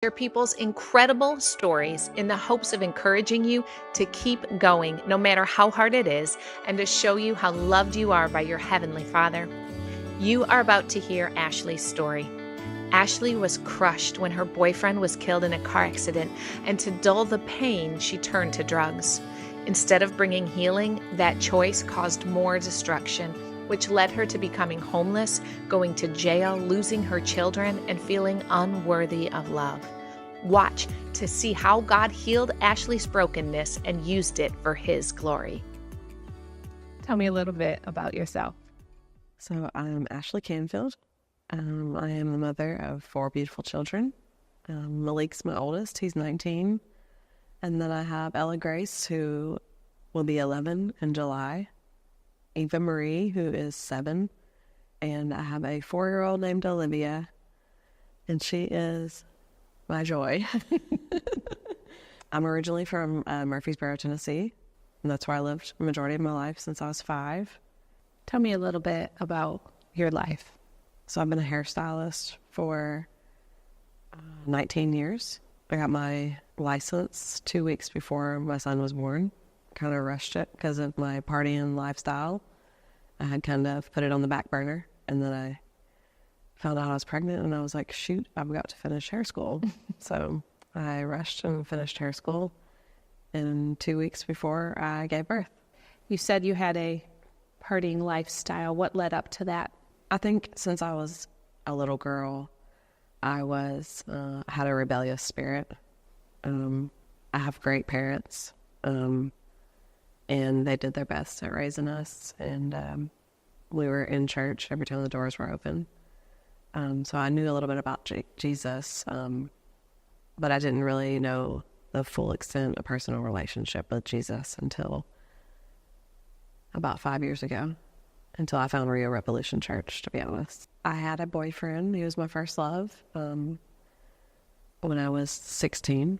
Share people's incredible stories in the hopes of encouraging you to keep going no matter how hard it is and to show you how loved you are by your Heavenly Father. You are about to hear Ashley's story. Ashley was crushed when her boyfriend was killed in a car accident, and to dull the pain, she turned to drugs. Instead of bringing healing, that choice caused more destruction, which led her to becoming homeless, going to jail, losing her children, and feeling unworthy of love. Watch to see how God healed Ashley's brokenness and used it for His glory. Tell me a little bit about yourself. So I'm Ashley Canfield. I am the mother of 4 beautiful children. Malik's my oldest. He's 19. And then I have Ella Grace, who will be 11 in July. Eva Marie, who is 7. And I have a 4-year-old named Olivia. And she is my joy. I'm originally from Murfreesboro, Tennessee. And that's where I lived the majority of my life since I was 5. Tell me a little bit about your life. So I've been a hairstylist for 19 years. I got my license 2 weeks before my son was born. Kind of rushed it because of my partying lifestyle. I had kind of put it on the back burner, and then I found out I was pregnant, and I was like, shoot, I've got to finish hair school. So I rushed and finished hair school in 2 weeks before I gave birth. You said you had a partying lifestyle. What led up to that? I think since I was a little girl, I had a rebellious spirit. I have great parents, and they did their best at raising us. And we were in church every time the doors were open. So I knew a little bit about Jesus, but I didn't really know the full extent of personal relationship with Jesus until about 5 years ago. Until I found Real Revolution Church, to be honest. I had a boyfriend. He was my first love when I was 16.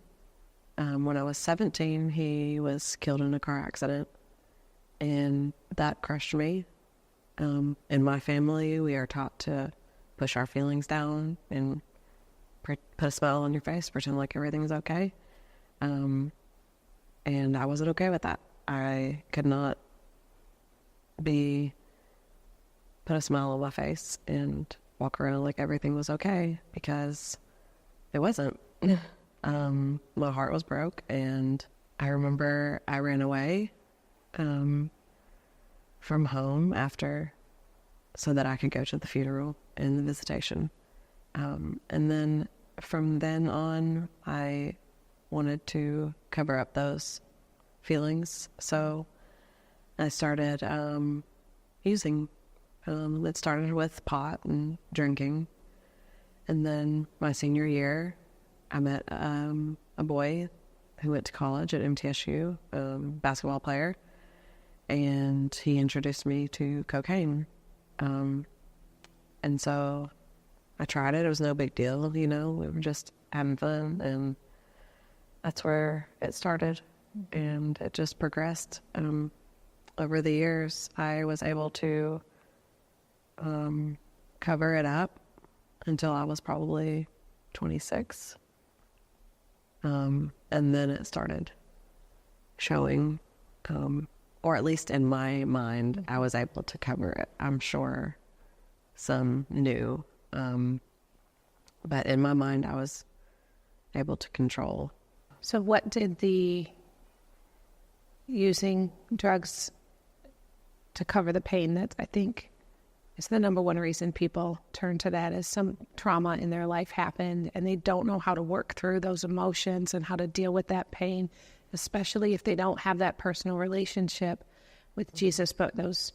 When I was 17, he was killed in a car accident, and that crushed me. In my family, we are taught to push our feelings down and put a smile on your face, pretend like everything's okay. And I wasn't okay with that. I could not put a smile on my face and walk around like everything was okay, because it wasn't. My heart was broke, and I remember I ran away from home after, so that I could go to the funeral and the visitation. And then from then on, I wanted to cover up those feelings. So I started using. It started with pot and drinking. And then my senior year, I met a boy who went to college at MTSU, basketball player. And he introduced me to cocaine. And so I tried it. It was no big deal, we were just having fun. And that's where it started. And it just progressed. Over the years, I was able to cover it up until I was probably 26. And then it started showing, or at least in my mind, I was able to cover it. I'm sure some knew, but in my mind, I was able to control. So what did the using drugs to cover the pain, that I think is the number one reason people turn to that, is some trauma in their life happened and they don't know how to work through those emotions and how to deal with that pain, especially if they don't have that personal relationship with Jesus. But those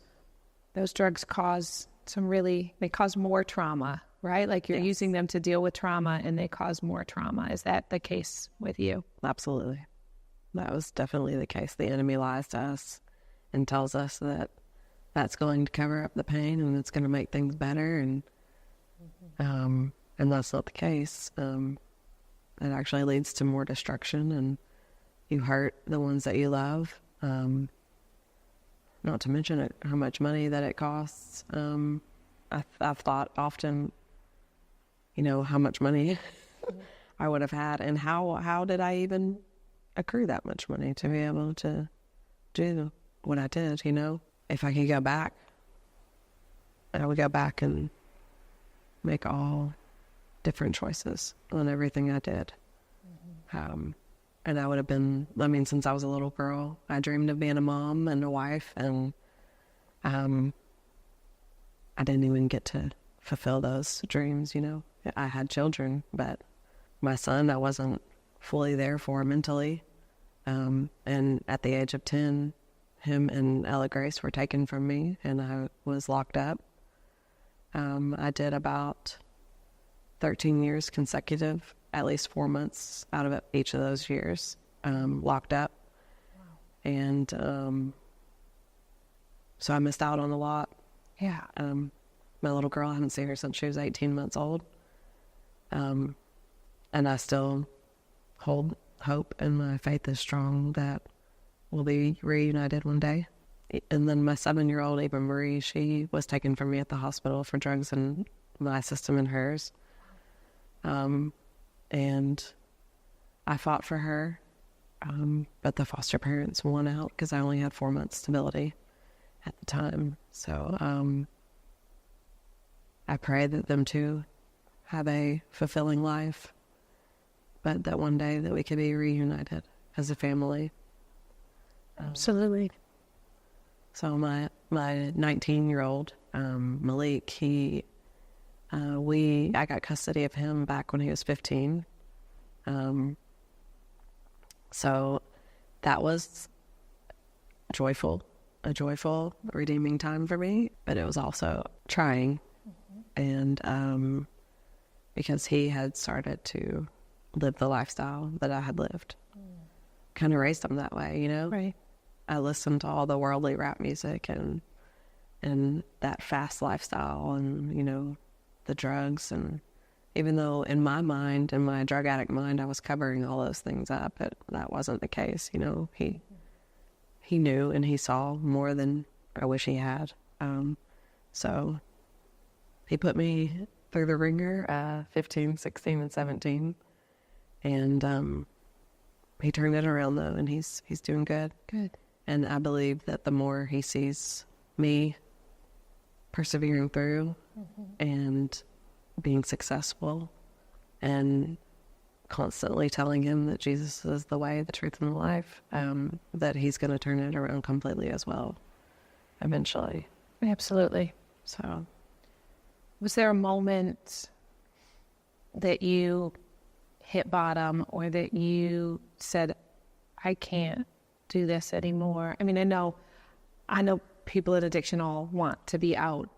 drugs cause they cause more trauma, right? Like you're using them to deal with trauma, and they cause more trauma. Is that the case with you? Absolutely. That was definitely the case. The enemy lies to us and tells us that that's going to cover up the pain and it's going to make things better. And that's not the case. It actually leads to more destruction, and you hurt the ones that you love. Not to mention how much money that it costs. I've thought often, how much money I would have had. And how did I even accrue that much money to be able to do what I did, you know? If I could go back, I would go back and make all different choices on everything I did. And I would have been, I mean, since I was a little girl, I dreamed of being a mom and a wife, and I didn't even get to fulfill those dreams, you know. I had children, but my son, I wasn't fully there for mentally. And at the age of 10, him and Ella Grace were taken from me, and I was locked up. I did about 13 years consecutive, at least 4 months out of each of those years, locked up. Wow. And so I missed out on a lot. Yeah. My little girl, I haven't seen her since she was 18 months old. And I still hold hope, and my faith is strong that we'll be reunited one day. And then my 7-year-old, Ava Marie, she was taken from me at the hospital for drugs in my system and hers. And I fought for her, but the foster parents won out because I only had 4 months stability at the time. So I pray that them two have a fulfilling life, but that one day that we could be reunited as a family. Absolutely. So my 19-year-old, Malik, I got custody of him back when he was 15. So that was a joyful, redeeming time for me, but it was also trying. And because he had started to live the lifestyle that I had lived. Kind of raised him that way, you know? Right. I listened to all the worldly rap music and that fast lifestyle and, you know, the drugs. And even though in my mind, in my drug addict mind, I was covering all those things up, that wasn't the case. You know, he knew and he saw more than I wish he had. So he put me through the ringer, 15, 16, and 17. And he turned it around, though, and he's doing good. Good. And I believe that the more he sees me persevering through and being successful and constantly telling him that Jesus is the way, the truth, and the life, that he's going to turn it around completely as well, eventually. Absolutely. So, was there a moment that you hit bottom or that you said, I can't do this anymore? I mean, I know people in addiction all want to be out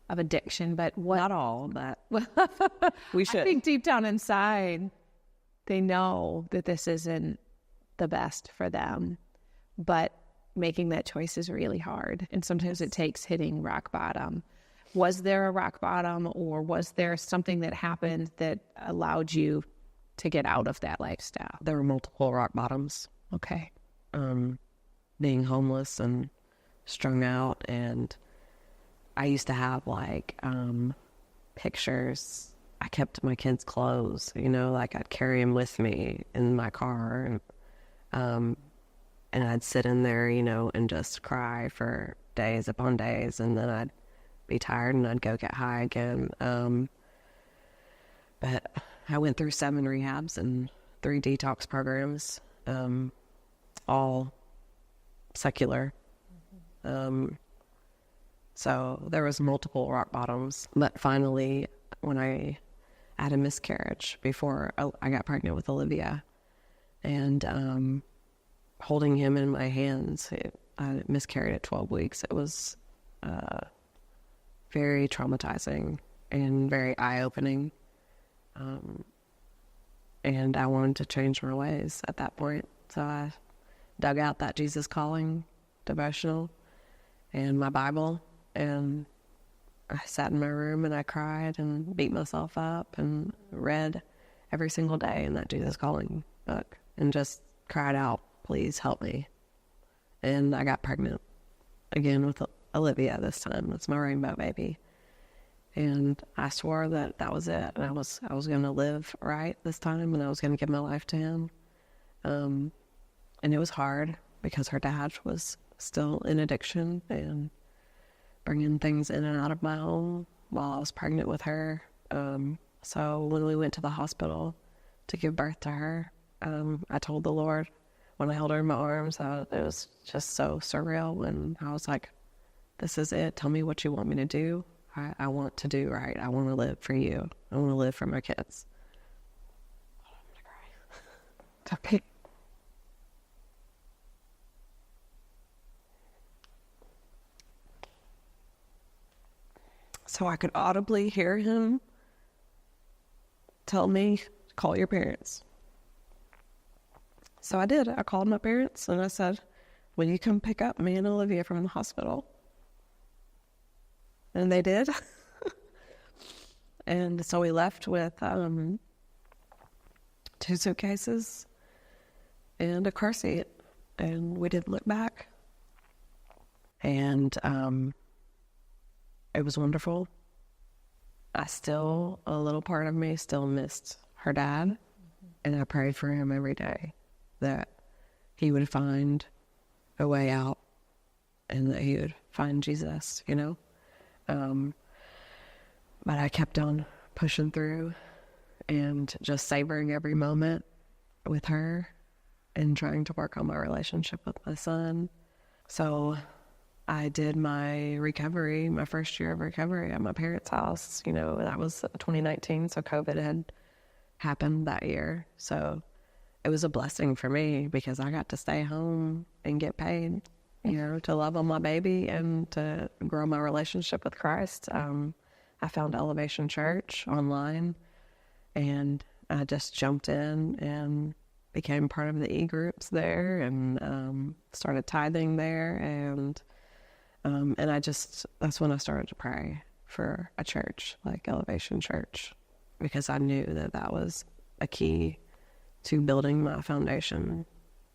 of addiction, but what? Not all, but we should. I think deep down inside, they know that this isn't the best for them, but making that choice is really hard. And sometimes it takes hitting rock bottom. Was there a rock bottom, or was there something that happened that allowed you to get out of that lifestyle? There were multiple rock bottoms. Okay. Being homeless and strung out, and I used to have pictures. I kept my kids' clothes, you know, like I'd carry them with me in my car, and I'd sit in there, you know, and just cry for days upon days, and then I'd be tired and I'd go get high again. But I went through 7 rehabs and 3 detox programs, all secular. So there was multiple rock bottoms, but finally when I had a miscarriage before I got pregnant with Olivia, and holding him in my hands, I miscarried at 12 weeks. It was very traumatizing and very eye-opening. And I wanted to change my ways at that point. So I dug out that Jesus Calling devotional and my Bible, and I sat in my room and I cried and beat myself up and read every single day in that Jesus Calling book and just cried out, please help me. And I got pregnant again with Olivia this time. That's my rainbow baby. And I swore that that was it. And I was going to live right this time, and I was going to give my life to him. And it was hard because her dad was still in addiction and bringing things in and out of my home while I was pregnant with her. So when we went to the hospital to give birth to her, I told the Lord when I held her in my arms, it was just so surreal. And I was like, this is it. Tell me what you want me to do. I want to do right. I want to live for you. I want to live for my kids. I'm going to cry. It's okay. So I could audibly hear him tell me, call your parents. So I did. I called my parents and I said, will you come pick up me and Olivia from the hospital? And they did. And so we left with 2 suitcases and a car seat, and we didn't look back. And it was wonderful. A little part of me still missed her dad, and I prayed for him every day that he would find a way out and that he would find Jesus, you know? But I kept on pushing through and just savoring every moment with her and trying to work on my relationship with my son. So I did my recovery, my first year of recovery at my parents' house. You know, that was 2019, so COVID had happened that year. So it was a blessing for me because I got to stay home and get paid, you know, to love on my baby and to grow my relationship with Christ. I found Elevation Church online, and I just jumped in and became part of the e-groups there, and started tithing there, and that's when I started to pray for a church like Elevation Church, because I knew that that was a key to building my foundation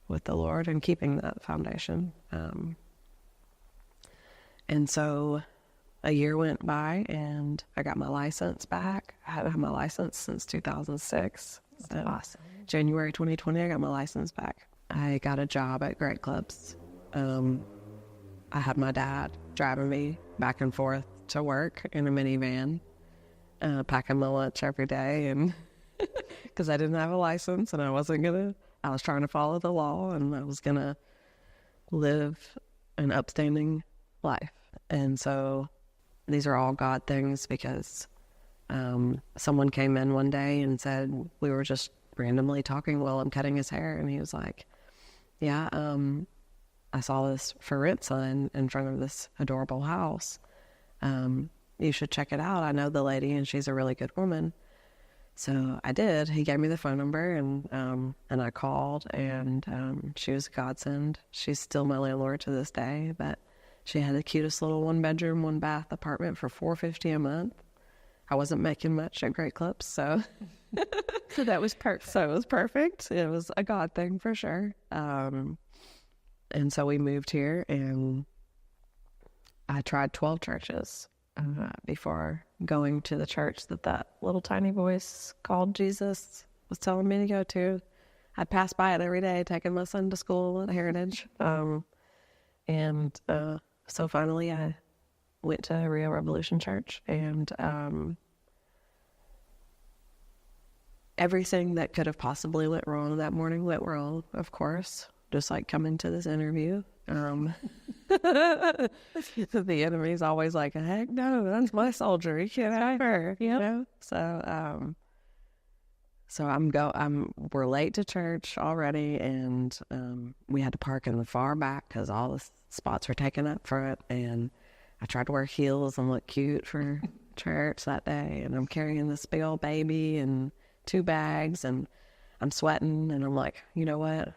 with the Lord and keeping that foundation. And so a year went by and I got my license back. I hadn't had my license since 2006. That's awesome. January 2020, I got my license back. I got a job at Great Clips. I had my dad driving me back and forth to work in a minivan, packing my lunch every day, and because I didn't have a license and I was trying to follow the law, and I was going to live an upstanding life. And so these are all God things, because someone came in one day and said, we were just randomly talking while I'm cutting his hair, and he was like, yeah, I saw this for rent sign in front of this adorable house. You should check it out. I know the lady and she's a really good woman. So I did. He gave me the phone number, and I called, and she was a godsend. She's still my landlord to this day, but she had the cutest little 1-bedroom, 1-bath apartment for $450 a month. I wasn't making much at Great Clips, so So that was perfect. So it was perfect. It was a God thing for sure. And so we moved here, and I tried 12 churches before going to the church that little tiny voice called Jesus was telling me to go to. I'd pass by it every day, taking my son to school at Heritage. So finally I went to Real Revolution Church, and everything that could have possibly went wrong that morning went wrong, of course. Just like coming to this interview. The enemy's always like, heck no, that's my soldier. You can't have her. You know? So we're late to church already, and we had to park in the far back because all the spots were taken up front. And I tried to wear heels and look cute for church that day. And I'm carrying this big old baby and 2 bags, and I'm sweating, and I'm like, you know what?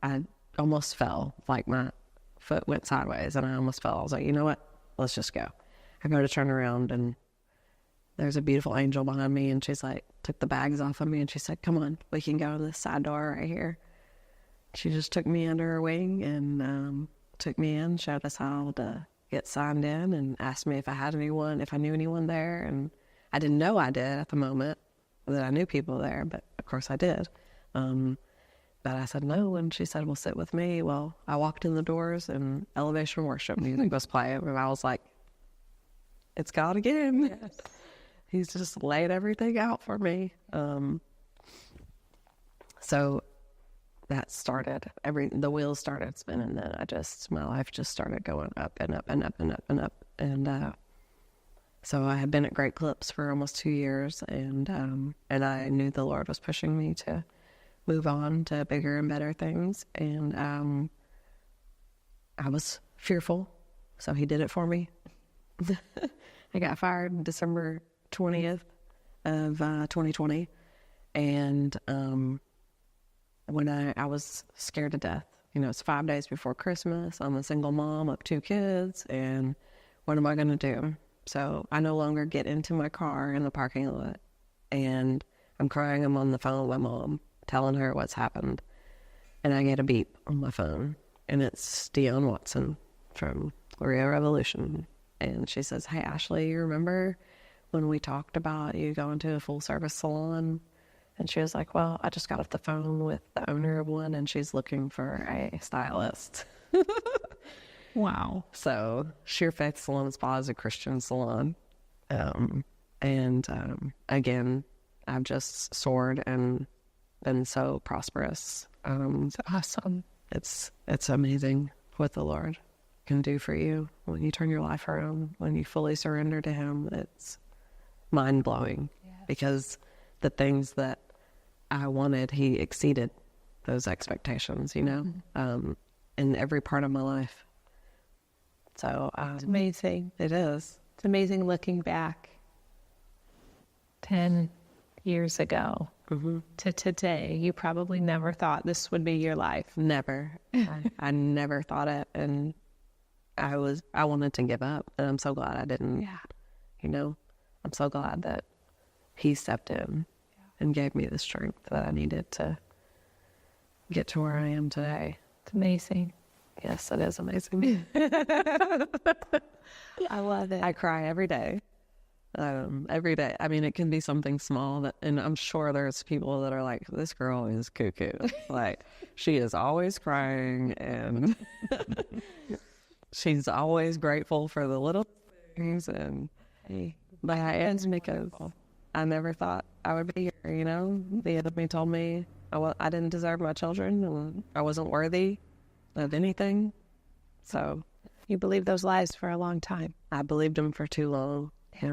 I almost fell, like my foot went sideways and I almost fell. I was like, you know what? Let's just go. I go to turn around, and there's a beautiful angel behind me, and she's like, took the bags off of me, and she said, come on, we can go to this side door right here. She just took me under her wing and took me in, showed us how to get signed in and asked me if I knew anyone there. And I didn't know I did at the moment, that I knew people there, but of course I did. But I said no, and she said, well, sit with me. Well, I walked in the doors and Elevation Worship music was playing, and I was like, it's God again. Yes. He's just laid everything out for me. So that started, the wheels started spinning, then my life just started going up and up and up and up and up. And so I had been at Great Clips for almost 2 years, and I knew the Lord was pushing me to move on to bigger and better things. And I was fearful, so he did it for me. I got fired December 20th of 2020. And when I was scared to death. It's 5 days before Christmas. I'm a single mom of 2 kids, and what am I going to do? So I no longer get into my car in the parking lot, and I'm crying. I'm on the phone with my mom, telling her what's happened, and I get a beep on my phone, and it's Dionne Watson from Gloria Revolution, and she says, hey, Ashley, you remember when we talked about you going to a full-service salon? And she was like, well, I just got off the phone with the owner of one, and she's looking for a stylist. Wow. So Sheer Faith Salon Spa is a Christian salon. Again, I've just soared and been so prosperous. It's awesome. It's amazing what the Lord can do for you when you turn your life around, when you fully surrender to him. It's mind-blowing. Yes. Because the things that I wanted, he exceeded those expectations, in every part of my life. So it's amazing. It is. It's amazing looking back 10 years ago to today. You probably never thought this would be your life. Never. I never thought it, and I wanted to give up, and I'm so glad I didn't. Yeah. I'm so glad that he stepped in and gave me the strength that I needed to get to where I am today. It's amazing. Yes, it is amazing. I love it. I cry every day. Every day. I mean, it can be something small, and I'm sure there's people that are like, this girl is cuckoo. Like, she is always crying, and she's always grateful for the little things. And but it's because I never thought I would be here, The enemy told me I didn't deserve my children, and I wasn't worthy of anything. So you believed those lies for a long time. I believed them for too long. He's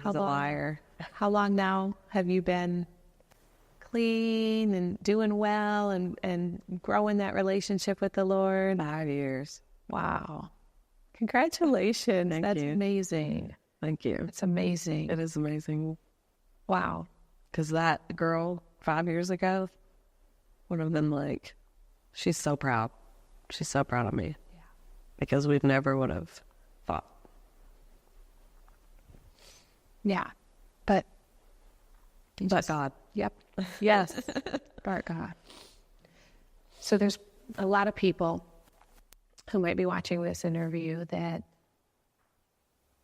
a liar. How long now have you been clean and doing well and growing that relationship with the Lord? 5 years. Wow. Congratulations. That's amazing. Thank you. It's amazing. It is amazing. Wow. Because that girl 5 years ago would have been like, she's so proud. She's so proud of me. Yeah. Because we never would have thought. Yeah. But God. Yep. Yes. But God. So there's a lot of people who might be watching this interview that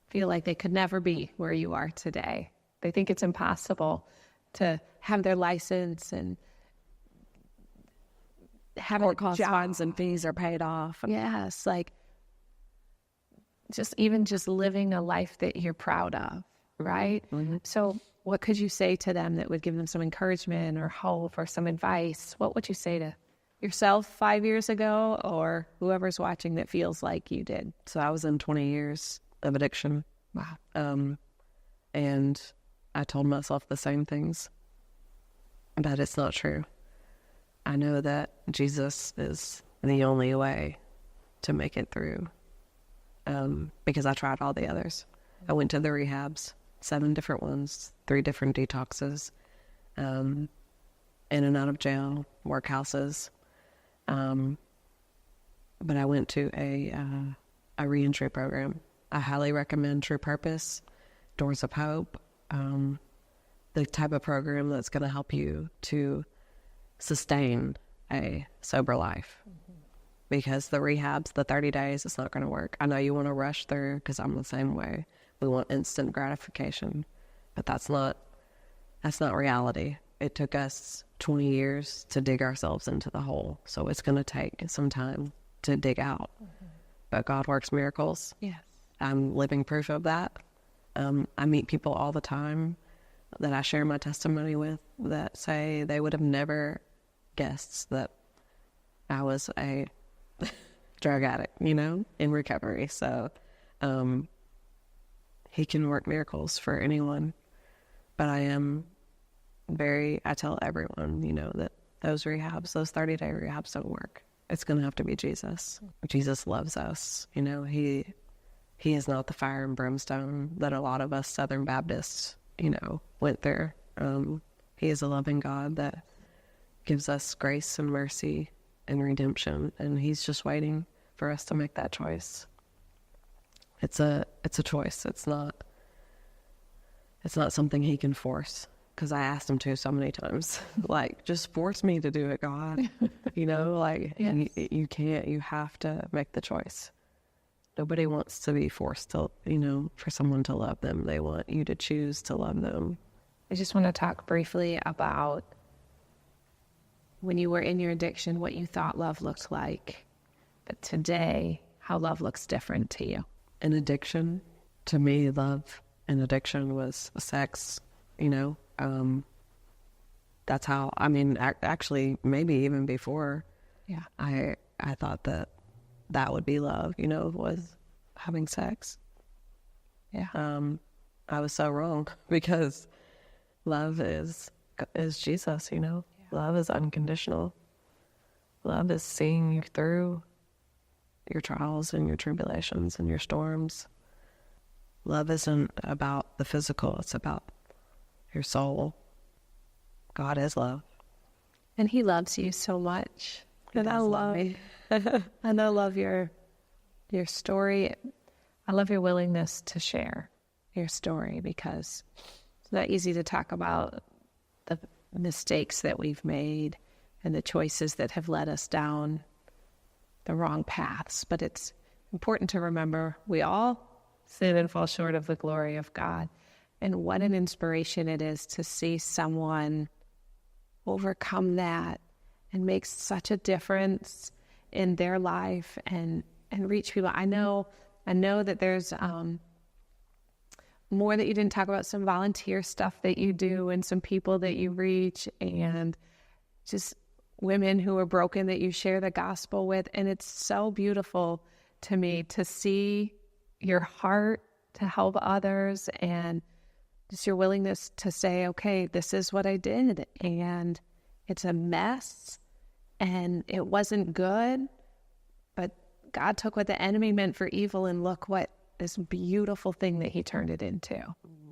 feel like they could never be where you are today. They think it's impossible to have their license and have or cost funds and fees are paid off. Yes, like just living a life that you're proud of, right? Mm-hmm. So what could you say to them that would give them some encouragement or hope or some advice? What would you say to yourself 5 years ago or whoever's watching that feels like you did? So I was in 20 years of addiction. Wow. And I told myself the same things, but it's not true. I know that Jesus is the only way to make it through, because I tried all the others. I went to the rehabs, 7 different ones, 3 different detoxes, in and out of jail, workhouses. But I went to a reentry program. I highly recommend True Purpose, Doors of Hope, the type of program that's going to help you to sustain a sober life. because the rehabs, the 30 days, it's not going to work. I know you want to rush through, because I'm the same way. We want instant gratification, but that's not reality. It took us 20 years to dig ourselves into the hole, so it's going to take some time to dig out. But God works miracles. Yes. I'm living proof of that. I meet people all the time that I share my testimony with that say they would have never guessed that I was a drug addict, in recovery. So he can work miracles for anyone. But I tell everyone, that those 30-day rehabs don't work. It's going to have to be Jesus. Jesus loves us. He is not the fire and brimstone that a lot of us Southern Baptists, went through. He is a loving God that gives us grace and mercy and redemption, and he's just waiting for us to make that choice. It's a choice. It's not something he can force, because I asked him to so many times. Like, just force me to do it, God. Yes. You can't. You have to make the choice. Nobody wants to be forced to, for someone to love them. They want you to choose to love them. I just want to talk briefly about when you were in your addiction, what you thought love looked like. But today, how love looks different to you. An addiction, to me, love and addiction was sex, that's how, actually, maybe even before, yeah, I thought that would be love, was having sex. Yeah. I was so wrong, because love is Jesus, Yeah. Love is unconditional. Love is seeing you through your trials and your tribulations and your storms. Love isn't about the physical, it's about your soul. God is love. And he loves you so much. And I love and I love your story. I love your willingness to share your story, because it's not easy to talk about the mistakes that we've made and the choices that have led us down the wrong paths. But it's important to remember we all sin and fall short of the glory of God. And what an inspiration it is to see someone overcome that and make such a difference in their life and reach people. I know that there's more that you didn't talk about, some volunteer stuff that you do and some people that you reach, and just women who are broken that you share the gospel with. And it's so beautiful to me to see your heart to help others and just your willingness to say, okay, this is what I did, and it's a mess and it wasn't good, but God took what the enemy meant for evil and look what this beautiful thing that he turned it into.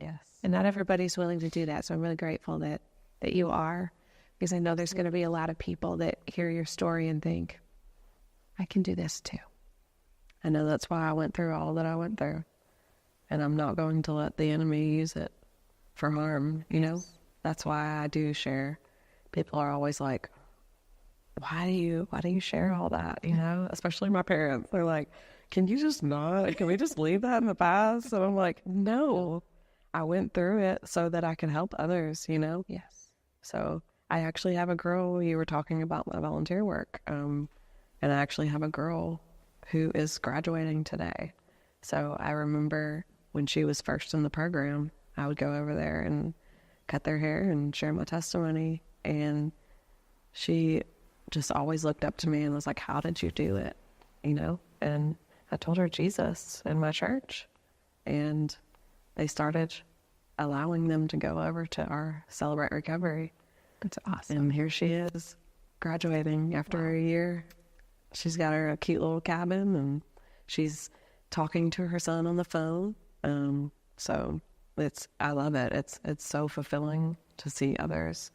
Yes. And not everybody's willing to do that. So I'm really grateful that you are, because I know there's going to be a lot of people that hear your story and think, I can do this too. I know that's why I went through all that I went through. And I'm not going to let the enemy use it for harm, That's why I do share. People are always like, why do you share all that, Especially my parents. They're like, can you just not? Can we just leave that in the past? And I'm like, no, I went through it so that I can help others, Yes. So I actually have a girl, you were talking about my volunteer work, and I actually have a girl who is graduating today. So I remember when she was first in the program, I would go over there and cut their hair and share my testimony. And she just always looked up to me and was like, how did you do it? And I told her Jesus in my church. And they started allowing them to go over to our Celebrate Recovery. That's awesome. And here she is graduating after a year. She's got her a cute little cabin and she's talking to her son on the phone. So I love it. It's so fulfilling to see others.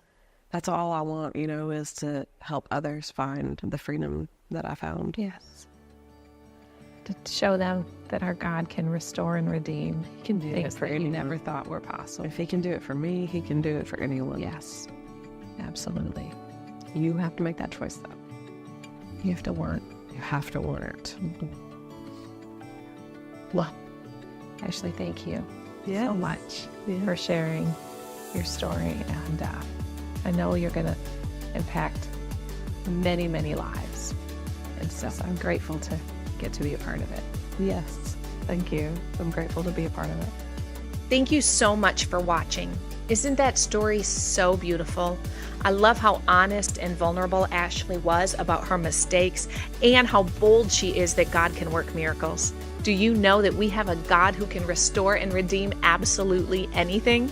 That's all I want, is to help others find the freedom that I found. Yes. To show them that our God can restore and redeem. He can do things it for that you anyone. never thought were possible. If he can do it for me, he can do it for anyone. Yes, absolutely. You have to make that choice, though. You have to want You have to want it. Well, Ashley, thank you so much for sharing your story. And I know you're going to impact many, many lives. And so I'm grateful to get to be a part of it. Yes. Thank you. I'm grateful to be a part of it. Thank you so much for watching. Isn't that story so beautiful? I love how honest and vulnerable Ashley was about her mistakes and how bold she is that God can work miracles. Do you know that we have a God who can restore and redeem absolutely anything?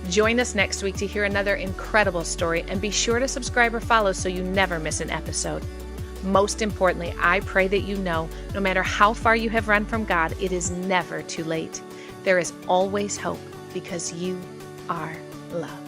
Join us next week to hear another incredible story, and be sure to subscribe or follow so you never miss an episode. Most importantly, I pray that you know, no matter how far you have run from God, it is never too late. There is always hope because you are loved.